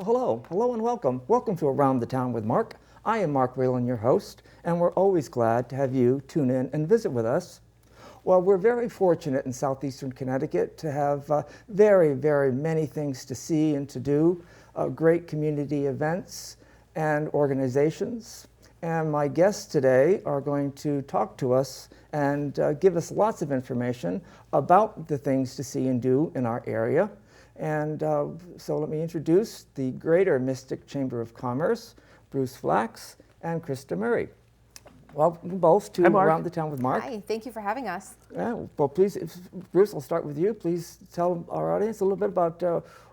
Hello and welcome. Welcome to Around the Town with Mark. I am Mark Whalen, your host, and we're always glad to have you tune in and visit with us. Well, we're very fortunate in southeastern Connecticut to have very many things to see and to do, great community events and organizations. And my guests today are going to talk to us and give us lots of information about the things to see and do in our area. And so let me introduce the Greater Mystic Chamber of Commerce, Bruce Flax and Krista Murray. Welcome both to Around the Town with Mark. Hi, thank you for having us. Yeah, well, please, Bruce, I'll start with you. Please tell our audience a little bit about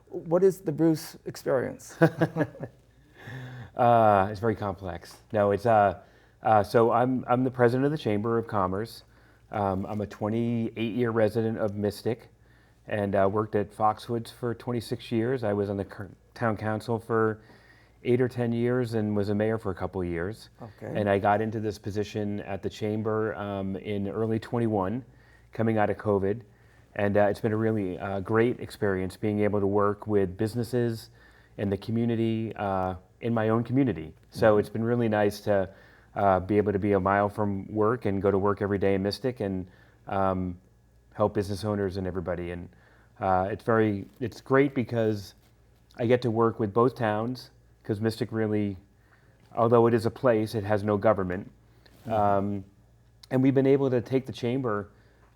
what is the Bruce experience? It's very complex. No, it's so I'm the president of the Chamber of Commerce. I'm a 28-year resident of Mystic, and worked at Foxwoods for 26 years. I was on the town council for 8 or 10 years and was a mayor for a couple of years. Okay. And I got into this position at the chamber in early 21, coming out of COVID. And it's been a really great experience being able to work with businesses in the community, in my own community. So it's been really nice to be able to be a mile from work and go to work every day in Mystic and help business owners and everybody. And it's great because I get to work with both towns, because Mystic really, although it is a place, it has no government. And we've been able to take the chamber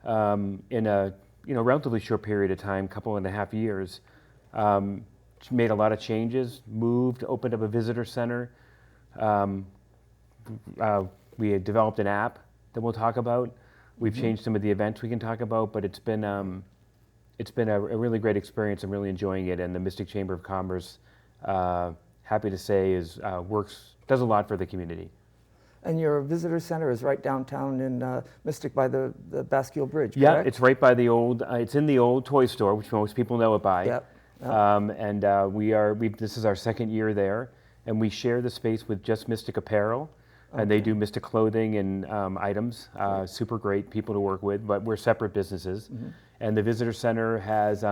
in a relatively short period of time, couple and a half years, made a lot of changes, moved, opened up a visitor center. We had developed an app that we'll talk about. We've changed some of the events we can talk about, but it's been a really great experience. I'm really enjoying it, and the Mystic Chamber of Commerce, happy to say, does a lot for the community. And your visitor center is right downtown in Mystic by the Bascule Bridge, correct? Yeah, it's right by the old. It's in the old toy store, which most people know it by. Yep. This is our second year there, and we share the space with Just Mystic Apparel. And they do Mystic clothing and items. Super great people to work with, but we're separate businesses. And the visitor center has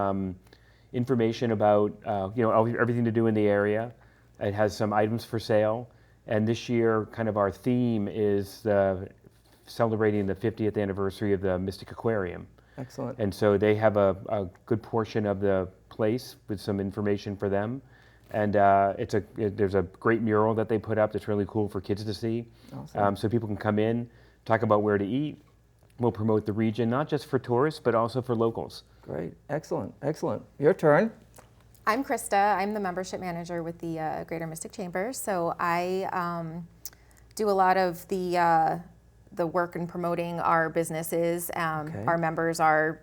information about everything to do in the area. It has some items for sale. And this year, kind of our theme is celebrating the 50th anniversary of the Mystic Aquarium. Excellent. And so they have a good portion of the place with some information for them. And there's a great mural that they put up that's really cool for kids to see. Awesome. So people can come in, talk about where to eat. We'll promote the region, not just for tourists, but also for locals. Great. Excellent. Your turn. I'm Krista. I'm the membership manager with the Greater Mystic Chamber. So I do a lot of the work in promoting our businesses. Our members are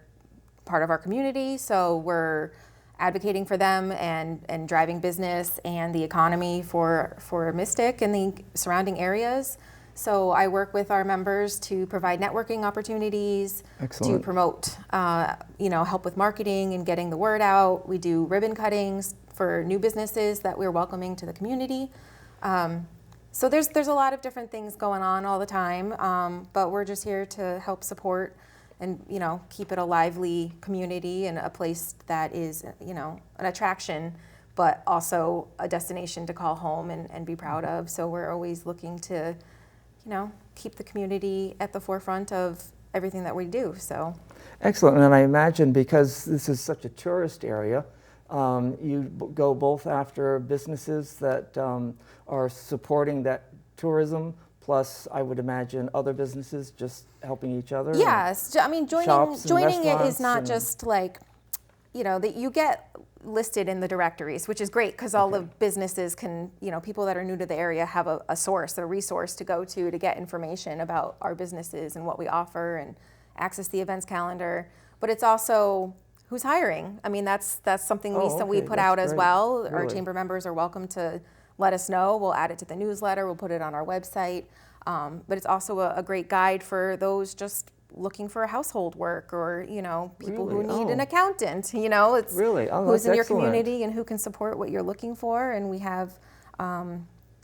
part of our community, so we're advocating for them and driving business and the economy for Mystic and the surrounding areas. So I work with our members to provide networking opportunities, Excellent. to promote, help with marketing and getting the word out. We do ribbon cuttings for new businesses that we're welcoming to the community. So there's a lot of different things going on all the time, but we're just here to help support and keep it a lively community and a place that is an attraction, but also a destination to call home and be proud of. So we're always looking to keep the community at the forefront of everything that we do. So Excellent. And I imagine because this is such a tourist area, you go both after businesses that are supporting that tourism, plus I would imagine other businesses just helping each other. Yes, I mean joining it is not just like, that you get listed in the directories, which is great because all the businesses can, people that are new to the area have a source, a resource to go to get information about our businesses and what we offer and access the events calendar. But it's also who's hiring. I mean, that's something we put out as well. Really? Our chamber members are welcome to let us know. We'll add it to the newsletter. We'll put it on our website. But it's also a great guide for those just looking for household work or, people who need an accountant, it's Really? who's in your excellent. community and who can support what you're looking for. And we have, a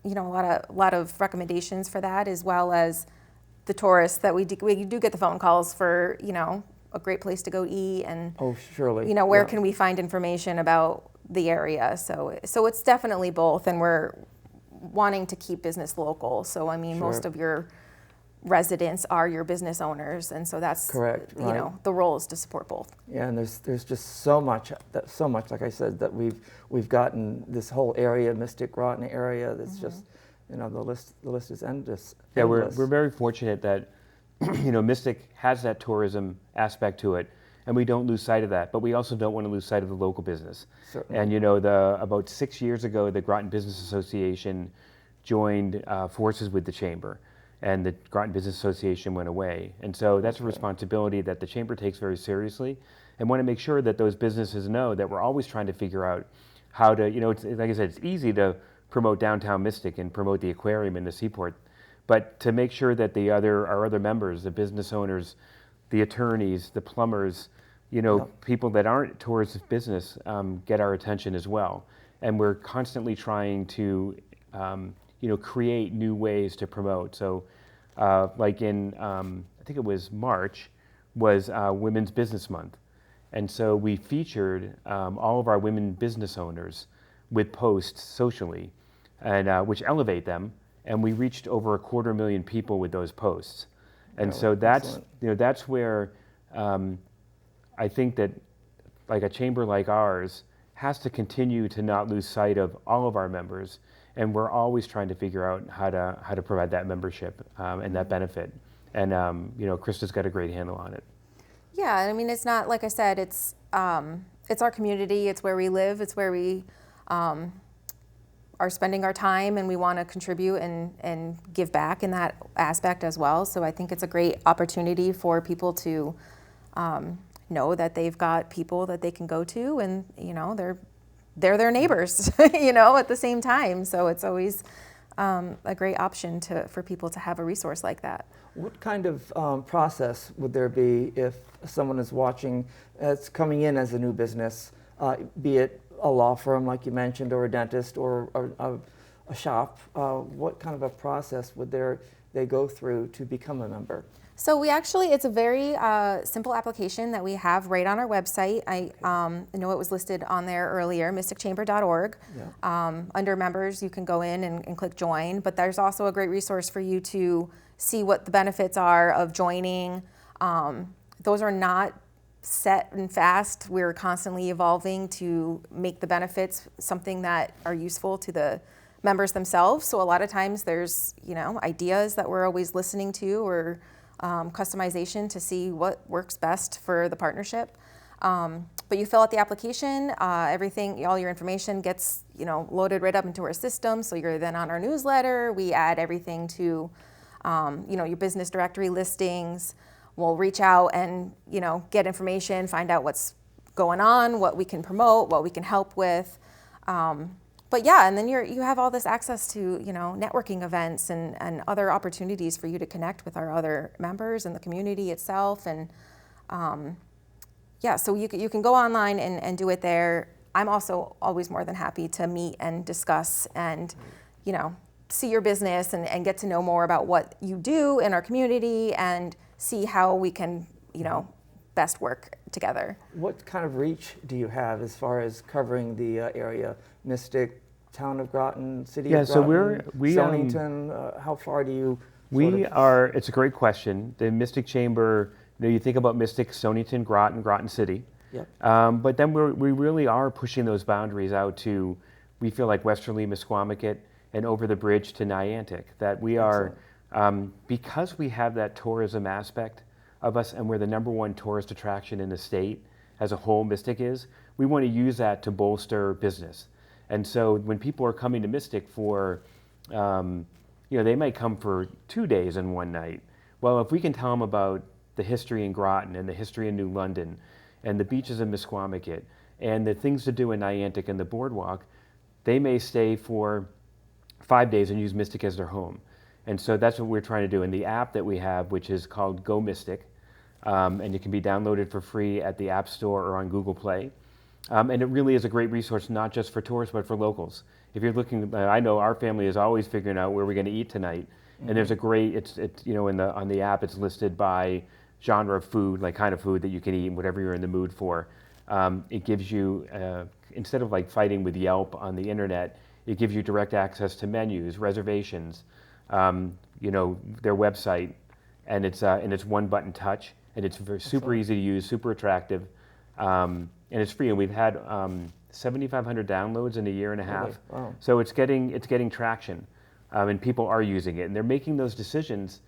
lot of recommendations for that, as well as the tourists that we do get the phone calls for, a great place to go eat and, Oh, surely. where can we find information about the area. So it's definitely both, and we're wanting to keep business local. So I mean, Sure. most of your residents are your business owners, and so that's Correct, You right. know, the role is to support both. Yeah, and there's just so much, like I said, that we've gotten this whole area, Mystic Groton area. That's just, you know, the list is endless. Yeah, we're endless. very fortunate that you know, Mystic has that tourism aspect to it, and we don't lose sight of that. But we also don't want to lose sight of the local business. Certainly. And you know, about 6 years ago, the Groton Business Association joined forces with the Chamber, and the Groton Business Association went away. And so that's a responsibility that the Chamber takes very seriously, and want to make sure that those businesses know that we're always trying to figure out how to, you know, it's, like I said, it's easy to promote downtown Mystic and promote the aquarium and the seaport, but to make sure that our other members, the business owners, the attorneys, the plumbers, you know, people that aren't towards business, get our attention as well. And we're constantly trying to, you know, create new ways to promote. So, like in, I think it was March, was Women's Business Month. And so we featured all of our women business owners with posts socially, and which elevate them. And we reached over 250,000 people with those posts. And so that's, excellent. you know, that's where I think that like a chamber like ours has to continue to not lose sight of all of our members. And we're always trying to figure out how to provide that membership and that benefit. And you know, Krista's got a great handle on it. Yeah, I mean, it's not, like I said, it's our community, it's where we live, it's where we are spending our time, and we want to contribute and give back in that aspect as well. So I think it's a great opportunity for people to know that they've got people that they can go to, and you know, they're their neighbors, you know, at the same time. So it's always a great option for people to have a resource like that. What kind of process would there be if someone is watching, that's coming in as a new business, be it a law firm like you mentioned, or a dentist, or a shop? What kind of a process would they go through to become a member? So it's a very simple application that we have right on our website. I know it was listed on there earlier, mysticchamber.org. Yeah. Under members, you can go in and click join, but there's also a great resource for you to see what the benefits are of joining. Those are not set and fast. We're constantly evolving to make the benefits something that are useful to the members themselves. So a lot of times there's, you know, ideas that we're always listening to, or customization to see what works best for the partnership. But you fill out the application, everything, all your information gets, you know, loaded right up into our system. So you're then on our newsletter. We add everything to, you know, your business directory listings. We'll reach out and, you know, get information, find out what's going on, what we can promote, what we can help with. But yeah, and then you have all this access to, you know, networking events and other opportunities for you to connect with our other members and the community itself. And yeah, so you can go online and do it there. I'm also always more than happy to meet and discuss and, you know, see your business and get to know more about what you do in our community and see how we can, you know, best work together. What kind of reach do you have as far as covering the area? Mystic, Town of Groton, City of So Groton, we Stonington, how far do you it's a great question. The Mystic Chamber, you know, you think about Mystic, Stonington, Groton City. Yep. But then we really are pushing those boundaries out to, we feel like Westerly, Misquamicut, and over the bridge to Niantic. That we are, because we have that tourism aspect of us, and we're the #1 tourist attraction in the state as a whole, Mystic is, we want to use that to bolster business. And so when people are coming to Mystic for, you know, they might come for 2 days and 1 night. Well, if we can tell them about the history in Groton and the history in New London and the beaches in Misquamicut and the things to do in Niantic and the boardwalk, they may stay for 5 days and use Mystic as their home. And so that's what we're trying to do. In the app that we have, which is called Go Mystic, and it can be downloaded for free at the App Store or on Google Play. And it really is a great resource, not just for tourists, but for locals. If you're looking, I know our family is always figuring out where we're going to eat tonight. Mm-hmm. And there's a great, it's you know, on the app, it's listed by genre of food, like kind of food that you can eat, whatever you're in the mood for. It gives you, instead of like fighting with Yelp on the internet, it gives you direct access to menus, reservations, their website, and it's one button touch, and it's super easy to use, super attractive, and it's free. And we've had 7,500 downloads in a year and a half. Really? Wow. So it's getting traction, and people are using it, and they're making those decisions,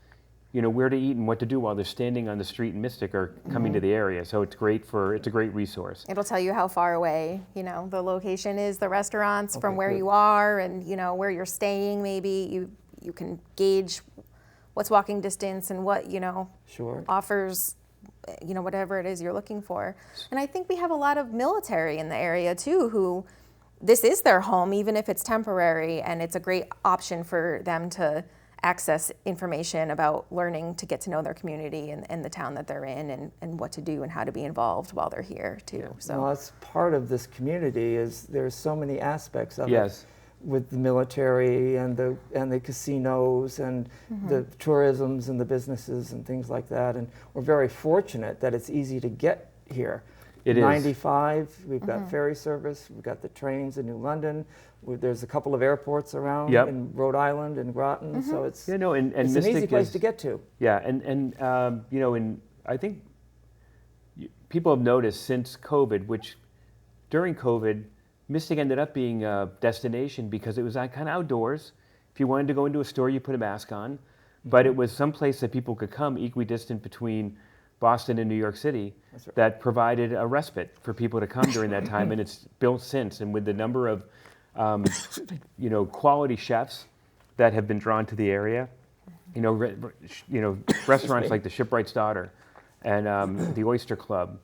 where to eat and what to do while they're standing on the street in Mystic or coming to the area. So it's a great resource. It'll tell you how far away, the location is, the restaurants from where good. you are, and where you're staying. Maybe you can gauge what's walking distance and what Sure. offers, whatever it is you're looking for. And I think we have a lot of military in the area too, who this is their home, even if it's temporary, and it's a great option for them to access information about learning to get to know their community and the town that they're in, and what to do and how to be involved while they're here too. So Well, that's part of this community. Is there's so many aspects of Yes. it, with the military and the casinos and the tourisms and the businesses and things like that. And we're very fortunate that it's easy to get here. It is. 95, we've got ferry service, we've got the trains in New London. There's a couple of airports around Yep. in Rhode Island and Groton, so it's And it's an Mystic easy place is, to get to. Yeah, and I think people have noticed since COVID, which during COVID, Mystic ended up being a destination because it was kind of outdoors. If you wanted to go into a store, you put a mask on, but it was someplace that people could come equidistant between Boston and New York City That's right. that provided a respite for people to come during that time, and it's built since. And with the number of quality chefs that have been drawn to the area, restaurants like the Shipwright's Daughter and the Oyster Club,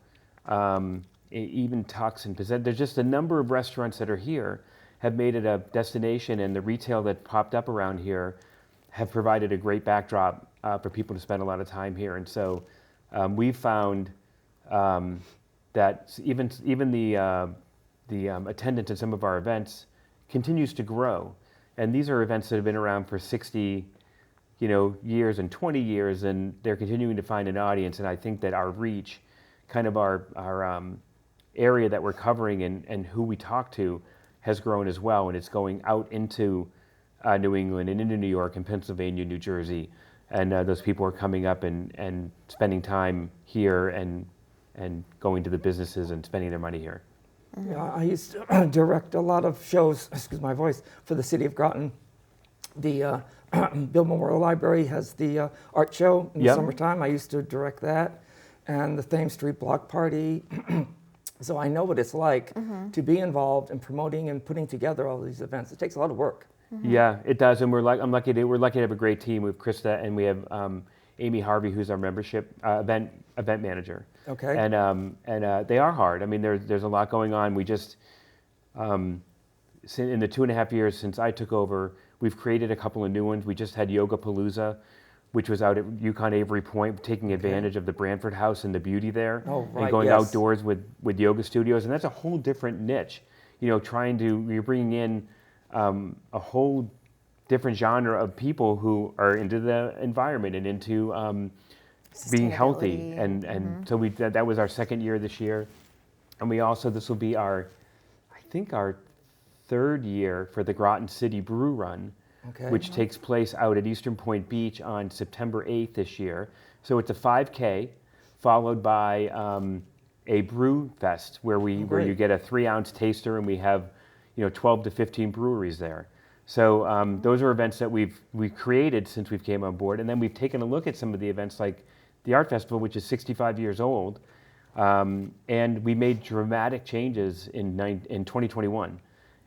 even Tux and Pizza. There's just a number of restaurants that are here have made it a destination, and the retail that popped up around here have provided a great backdrop for people to spend a lot of time here. And so we've found that even the attendance at some of our events continues to grow. And these are events that have been around for 60 years and 20 years, and they're continuing to find an audience. And I think that our reach, kind of our area that we're covering and who we talk to, has grown as well. And it's going out into New England and into New York and Pennsylvania, New Jersey. And those people are coming up and spending time here and going to the businesses and spending their money here. Yeah, I used to direct a lot of shows, excuse my voice, for the city of Groton. The Bill Memorial Library has the art show in the Yep. summertime. I used to direct that, and the Thames Street Block Party. So I know what it's like to be involved in promoting and putting together all these events. It takes a lot of work. Yeah, it does, and we're lucky to have a great team with Krista, and we have Amy Harvey, who's our membership event manager. Okay. And they are hard. I mean, there's a lot going on. We just in the 2.5 years since I took over, we've created a couple of new ones. We just had Yoga Palooza, which was out at Yukon Avery Point, taking advantage of the Branford House and the beauty there, Oh, right, and going yes. outdoors with yoga studios, and that's a whole different niche. You're bringing in a whole different genre of people who are into the environment and into being healthy, Sustainability. and so that was our second year this year, and this will be our third year for the Groton City Brew Run, Okay. which takes place out at Eastern Point Beach on September 8th this year. So it's a 5K followed by a brew fest where you great. get a 3-ounce taster, and we have 12 to 15 breweries there. So those are events that we've created since we've came on board, and then we've taken a look at some of the events like the Art Festival, which is 65 years old, and we made dramatic changes in 2021.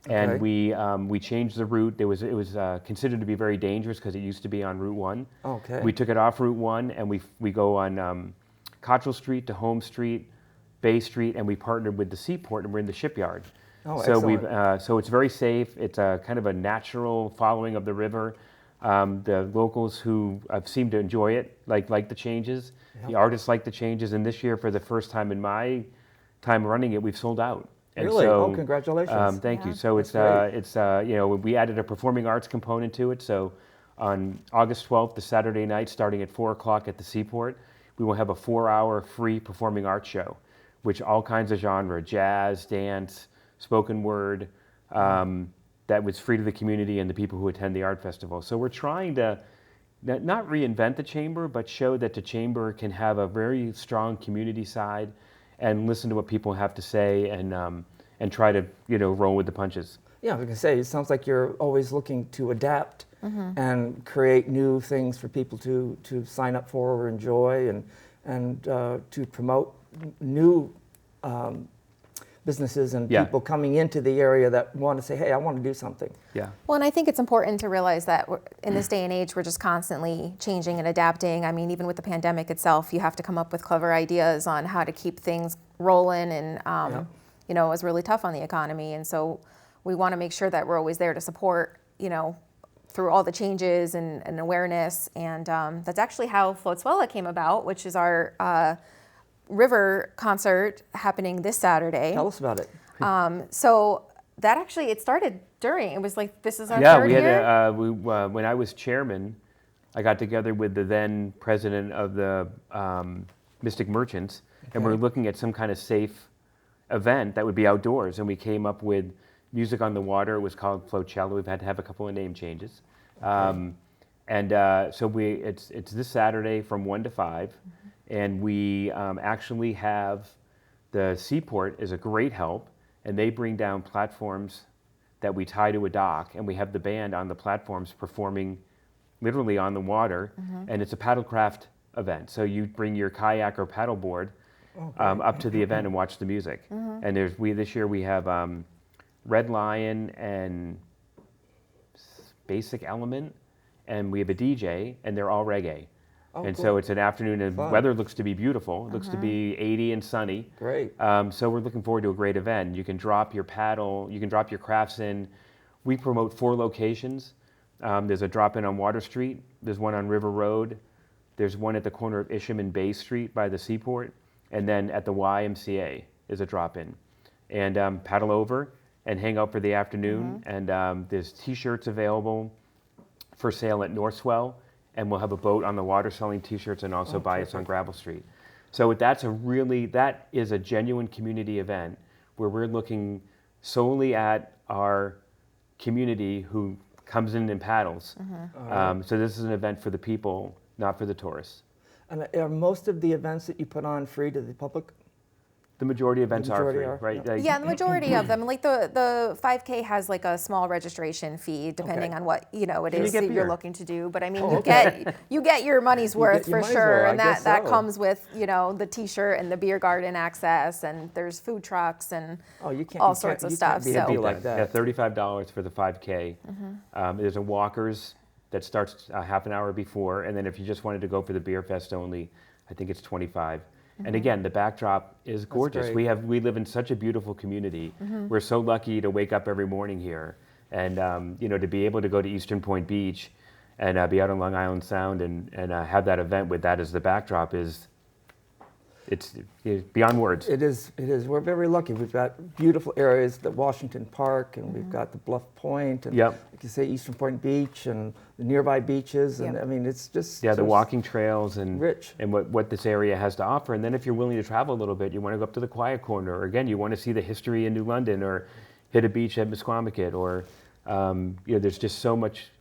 And Okay. we changed the route. It was considered to be very dangerous because it used to be on Route 1. Okay. We took it off Route 1, and we go on Cottrell Street to Home Street, Bay Street, and we partnered with the Seaport, and we're in the Shipyard. Oh, so excellent. so it's very safe. It's a kind of a natural following of the river. The locals who seem to enjoy it like the changes. The artists like the changes, and this year, for the first time in my time running it, we've sold out. And Really? so, Oh, congratulations. thank you. Yeah. So That's great. we added a performing arts component to it. So on August 12th, the Saturday night, starting at 4 o'clock at the Seaport, we will have a 4-hour free performing arts show which all kinds of genre, jazz, dance, spoken word, that was free to the community and the people who attend the art festival. So we're trying to not reinvent the chamber, but show that the chamber can have a very strong community side and listen to what people have to say and try to roll with the punches. Yeah, I was going to say, it sounds like you're always looking to adapt and create new things for people to sign up for or enjoy, and to promote new businesses and people coming into the area that want to say, hey, I want to do something. Yeah. Well, and I think it's important to realize that in this day and age, we're just constantly changing and adapting. I mean, even with the pandemic itself, you have to come up with clever ideas on how to keep things rolling, and it was really tough on the economy. And so we want to make sure that we're always there to support, through all the changes and awareness. And that's actually how Floatswella came about, which is our river concert happening this Saturday. Tell us about it. So that actually, it started during, it was like, this is our Yeah, third we year? had when I was chairman, I got together with the then president of the Mystic Merchants, and we were looking at some kind of safe event that would be outdoors, and we came up with Music on the Water. It was called Floatchella. We've had to have a couple of name changes. So it's this Saturday from 1 to 5, and we actually have the Seaport is a great help, and they bring down platforms that we tie to a dock, and we have the band on the platforms performing literally on the water, and it's a paddlecraft event. So you bring your kayak or paddleboard up to the event and watch the music. And this year we have Red Lion and Basic Element, and we have a DJ, and they're all reggae. So it's an afternoon, and weather looks to be beautiful. It looks to be 80 and sunny. Great. So we're looking forward to a great event. You can drop your paddle, you can drop your crafts in. We promote 4 locations. There's a drop-in on Water Street. There's one on River Road. There's one at the corner of Isham and Bay Street by the Seaport. And then at the YMCA is a drop-in. And paddle over and hang out for the afternoon. And there's T-shirts available for sale at Northswell. And we'll have a boat on the water selling T-shirts, and also buy us on Gravel Street. So that is a genuine community event where we're looking solely at our community who comes in and paddles. So this is an event for the people, not for the tourists. And are most of the events that you put on free to the public? The majority of events are free, are, right? yeah. Like, Yeah, the majority of them. Like the 5K has like a small registration fee depending on what it you is get that you're beer? looking to do. But I mean, okay. you get your money's worth your for money's sure, worth, I and guess that so. comes with the T-shirt and the beer garden access, and there's food trucks and all sorts of stuff. You can't be So like that. Yeah, $35 for the 5K. There's a walkers that starts a half an hour before, and then if you just wanted to go for the beer fest only, I think it's 25. And again, the backdrop is gorgeous. great. We live in such a beautiful community. We're so lucky to wake up every morning here, and to be able to go to Eastern Point Beach and be out on Long Island Sound and have that event with that as the backdrop it's beyond words. It is. We're very lucky. We've got beautiful areas, the Washington Park, and we've got the Bluff Point, and like you say, Eastern Point Beach, and the nearby beaches. And I mean, it's just the walking trails and rich. and what this area has to offer. And then if you're willing to travel a little bit, you want to go up to the Quiet Corner, or again, you want to see the history in New London, or hit a beach at Misquamicut, or there's just so much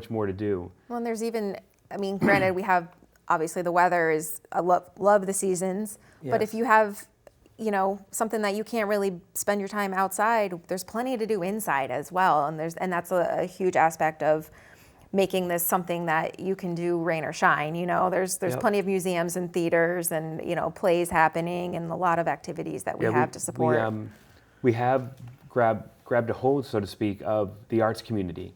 more to do. Well, and there's even, I mean, granted, we have obviously the weather is, I love the seasons, but if you have, something that you can't really spend your time outside, there's plenty to do inside as well. And that's a huge aspect of making this something that you can do rain or shine. There's plenty of museums and theaters and, plays happening, and a lot of activities that we have to support. We have grabbed a hold, so to speak, of the arts community.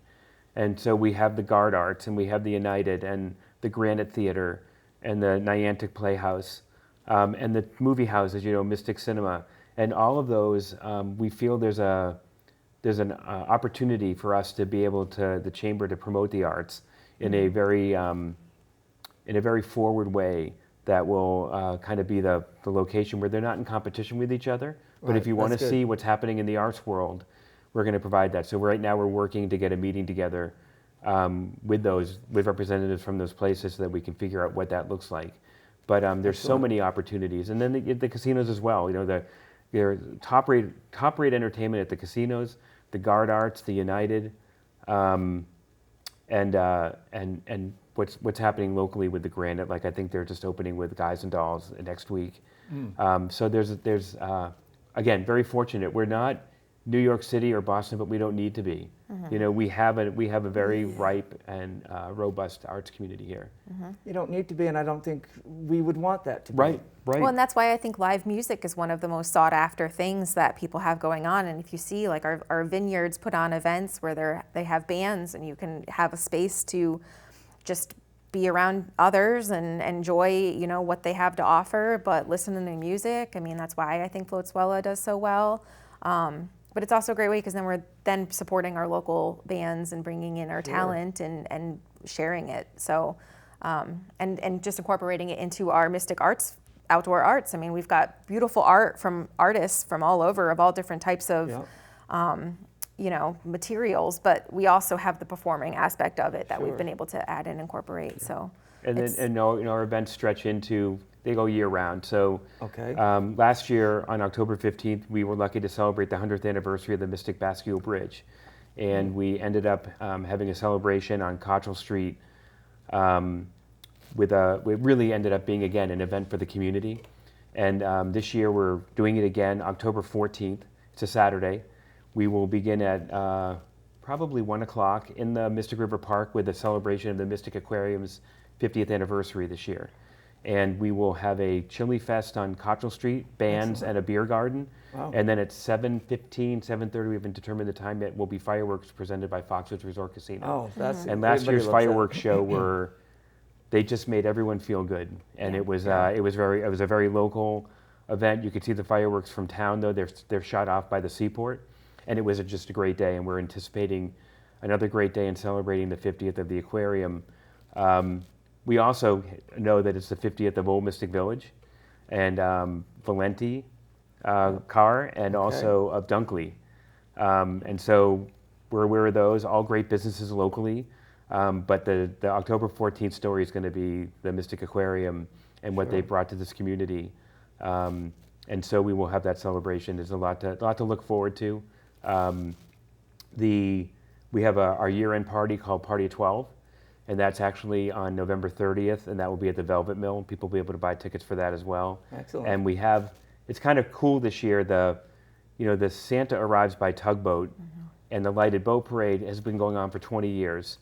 And so we have the Guard Arts, and we have the United, and the Granite Theater, and the Niantic Playhouse, and the movie houses, Mystic Cinema. And all of those, we feel there's an opportunity for us to be able to, the Chamber, to promote the arts in a very forward way that will kind of be the location where they're not in competition with each other. But if you want to see what's happening in the arts world, we're going to provide that. So right now we're working to get a meeting together with representatives from those places so that we can figure out what that looks like. But there's so many opportunities, and then the casinos as well. You know, they're top rate entertainment at the casinos, the Guard Arts, the United, and what's happening locally with the Granite. Like I think they're just opening with Guys and Dolls next week. So there's again, very fortunate. We're not New York City or Boston, but we don't need to be. You know, we have a very ripe and robust arts community here. You don't need to be, and I don't think we would want that to be. Right. Well, and that's why I think live music is one of the most sought after things that people have going on. And if you see, like our vineyards put on events where they have bands, and you can have a space to just be around others and enjoy, you know, what they have to offer, but listen to their music. I mean, that's why I think Floatzuela does so well. But it's also a great way because then we're then supporting our local bands and bringing in our talent and sharing it. So, and just incorporating it into our Mystic Arts, outdoor arts. I mean, we've got beautiful art from artists from all over of all different types of, you know, materials, but we also have the performing aspect of it that we've been able to add and incorporate. So, And then our events stretch into, they go year round. So Okay. last year on October 15th, we were lucky to celebrate the 100th anniversary of the Mystic Bascule Bridge. And we ended up having a celebration on Cottrell Street it really ended up being, again, an event for the community. And this year we're doing it again, October 14th. It's a Saturday. We will begin at probably 1 o'clock in the Mystic River Park with a celebration of the Mystic Aquarium's 50th anniversary this year. And we will have a chili fest on Cottrell Street, bands, and a beer garden. Wow. And then at 7:15, 7:30, we haven't determined the time yet, will be fireworks presented by Foxwoods Resort Casino. Oh, that's And last everybody year's loves that. fireworks show they just made everyone feel good. And it was a very local event. You could see the fireworks from town though. They're shot off by the seaport. And it was just a great day, and we're anticipating another great day in celebrating the 50th of the aquarium. We also know that it's the 50th of Old Mystic Village and Valenti Car, and also of Dunkley. And so we're aware of those, all great businesses locally. But the October 14th story is going to be the Mystic Aquarium and what they brought to this community. And so we will have that celebration. There's a lot to look forward to. We have our year-end party called Party of 12, and that's actually on November 30th, and that will be at the Velvet Mill. People will be able to buy tickets for that as well. Excellent. And it's kind of cool this year, the Santa Arrives by Tugboat and the Lighted Boat Parade has been going on for 20 years.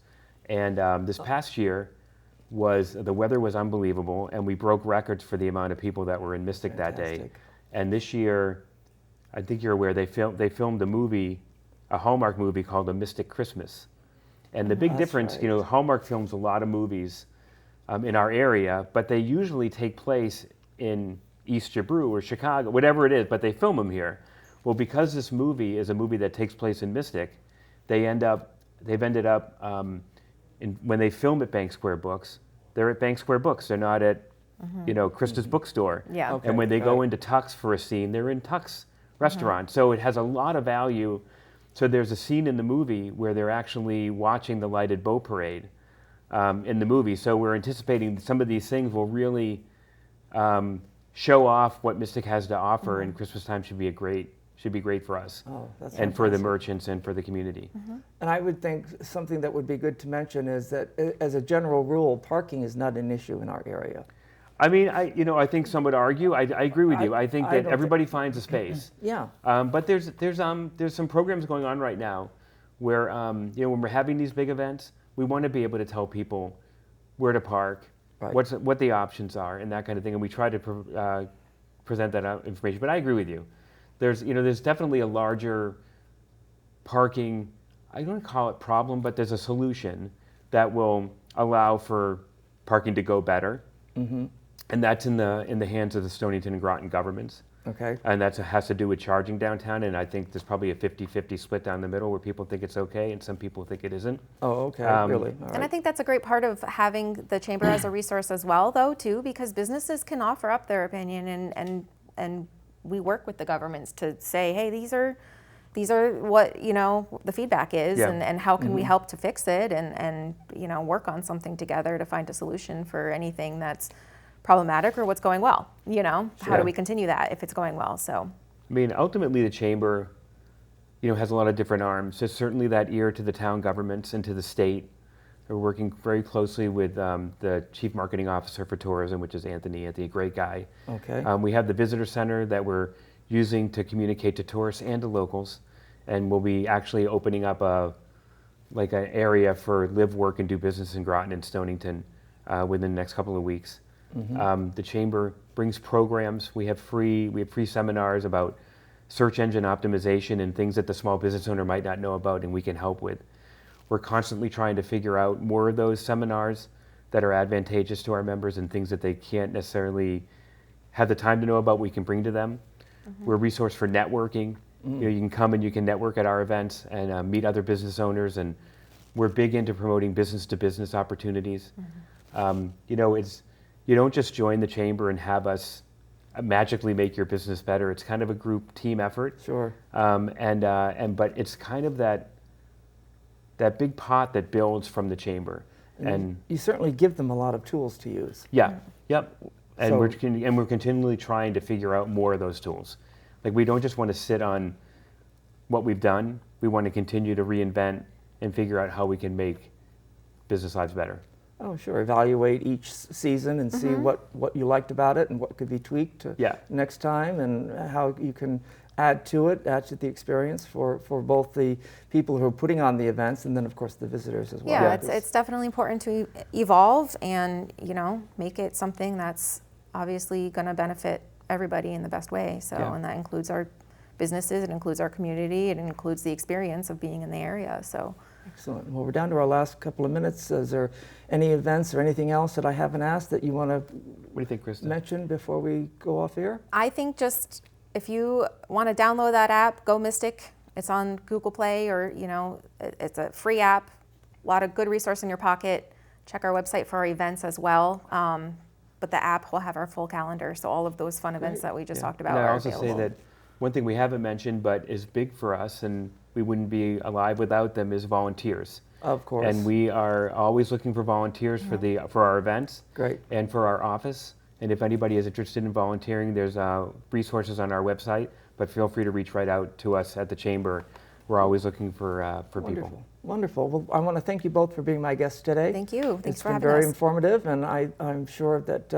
And this past year the weather was unbelievable, and we broke records for the amount of people that were in Mystic that day. Fantastic. And this year, I think you're aware, they filmed a Hallmark movie called A Mystic Christmas. And the big That's difference, right. Hallmark films a lot of movies in our area, but they usually take place in East Jabru or Chicago, whatever it is, but they film them here. Well, because this movie is a movie that takes place in Mystic, they've ended up, when they film at Bank Square Books, they're at Bank Square Books. They're not at, Krista's bookstore. Yeah. Okay. And when they go Right. into Tux for a scene, they're in Tux restaurant. So it has a lot of value. So there's a scene in the movie where they're actually watching the Lighted Boat Parade in the movie. So we're anticipating some of these things will really show off what Mystic has to offer, and Christmas time should be great for us, Oh, that's and for the fantastic. merchants and for the community. And I would think something that would be good to mention is that, as a general rule, parking is not an issue in our area. I mean, I think some would argue. I agree with you. I think I that don't everybody finds a space. Yeah. But there's some programs going on right now where when we're having these big events, we want to be able to tell people where to park, Right. what the options are, and that kind of thing. And we try to present that information. But I agree with you. There's definitely a larger parking, I don't call it problem, but there's a solution that will allow for parking to go better. And that's in the hands of the Stonington and Groton governments. Okay. And that has to do with charging downtown, and I think there's probably a 50-50 split down the middle where people think it's okay and some people think it isn't. Oh, okay. Really? All And I right. think that's a great part of having the chamber as a resource as well, though, too, because businesses can offer up their opinion, and we work with the governments to say, hey, these are what the feedback is, Yeah. and how can we help to fix it, and work on something together to find a solution for anything that's problematic or what's going well. You know, how Sure. do we continue that if it's going well? So, I mean, ultimately, the chamber, has a lot of different arms. There's certainly that ear to the town governments and to the state. We're working very closely with the chief marketing officer for tourism, which is Anthony, a great guy. Okay. We have the visitor center that we're using to communicate to tourists and to locals, and we'll be actually opening up an area for live, work, and do business in Groton and Stonington within the next couple of weeks. The chamber brings programs. We have free seminars about search engine optimization and things that the small business owner might not know about, and we can help with. We're constantly trying to figure out more of those seminars that are advantageous to our members and things that they can't necessarily have the time to know about, we can bring to them. We're a resource for networking. You can come and you can network at our events and meet other business owners, and we're big into promoting business-to-business opportunities. You don't just join the chamber and have us magically make your business better. It's kind of a group team effort. Sure. But it's kind of that big pot that builds from the chamber. And you certainly give them a lot of tools to use. yeah, yep. And So- we're continually trying to figure out more of those tools. Like, we don't just want to sit on what we've done. We want to continue to reinvent and figure out how we can make business lives better. Oh, sure. Evaluate each season and see what you liked about it and what could be tweaked to Yeah. next time, and how you can add to the experience for both the people who are putting on the events and then, of course, the visitors as well. yeah, it's definitely important to evolve and, make it something that's obviously going to benefit everybody in the best way. So, Yeah. and that includes our businesses, it includes our community, it includes the experience of being in the area. So, Excellent. Well, we're down to our last couple of minutes. Is there any events or anything else that I haven't asked that you want to What do you think, Krista? mention before we go off air? I think just if you want to download that app, Go Mystic. It's on Google Play, or it's a free app. A lot of good resource in your pocket. Check our website for our events as well. But the app will have our full calendar, so all of those fun events that we just talked about And I are also available. say that one thing we haven't mentioned, but is big for us, and we wouldn't be alive without them, is volunteers. Of course. And we are always looking for volunteers for our events. Great. And for our office. And if anybody is interested in volunteering, there's resources on our website, but feel free to reach right out to us at the chamber. We're always looking for people. Wonderful. Wonderful. Well, I want to thank you both for being my guests today. Thank you. Thanks It's for been having very us. informative, and I'm sure that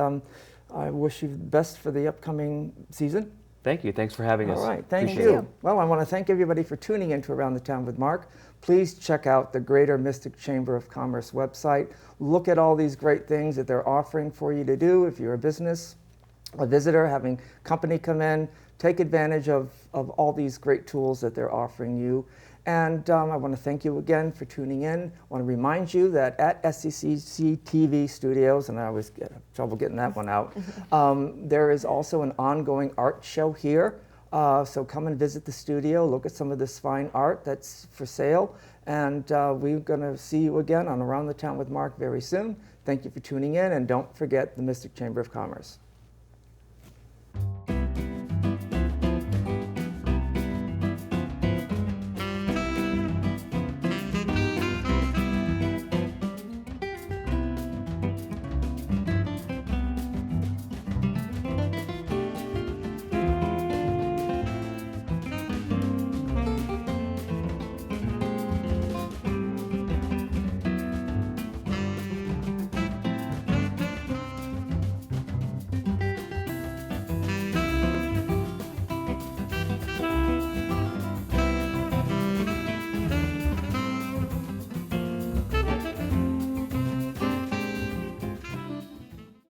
I wish you the best for the upcoming season. Thank you. Thanks for having us. All right, thank Appreciate you. it. Well, I want to thank everybody for tuning into Around the Town with Mark. Please check out the Greater Mystic Chamber of Commerce website. Look at all these great things that they're offering for you to do if you're a business, a visitor, having company come in. Take advantage of all these great tools that they're offering you. And I want to thank you again for tuning in. I want to remind you that at SCCC TV Studios, and I always get trouble getting that one out, there is also an ongoing art show here. So come and visit the studio, look at some of this fine art that's for sale, and we're going to see you again on Around the Town with Mark very soon. Thank you for tuning in, and don't forget the Mystic Chamber of Commerce.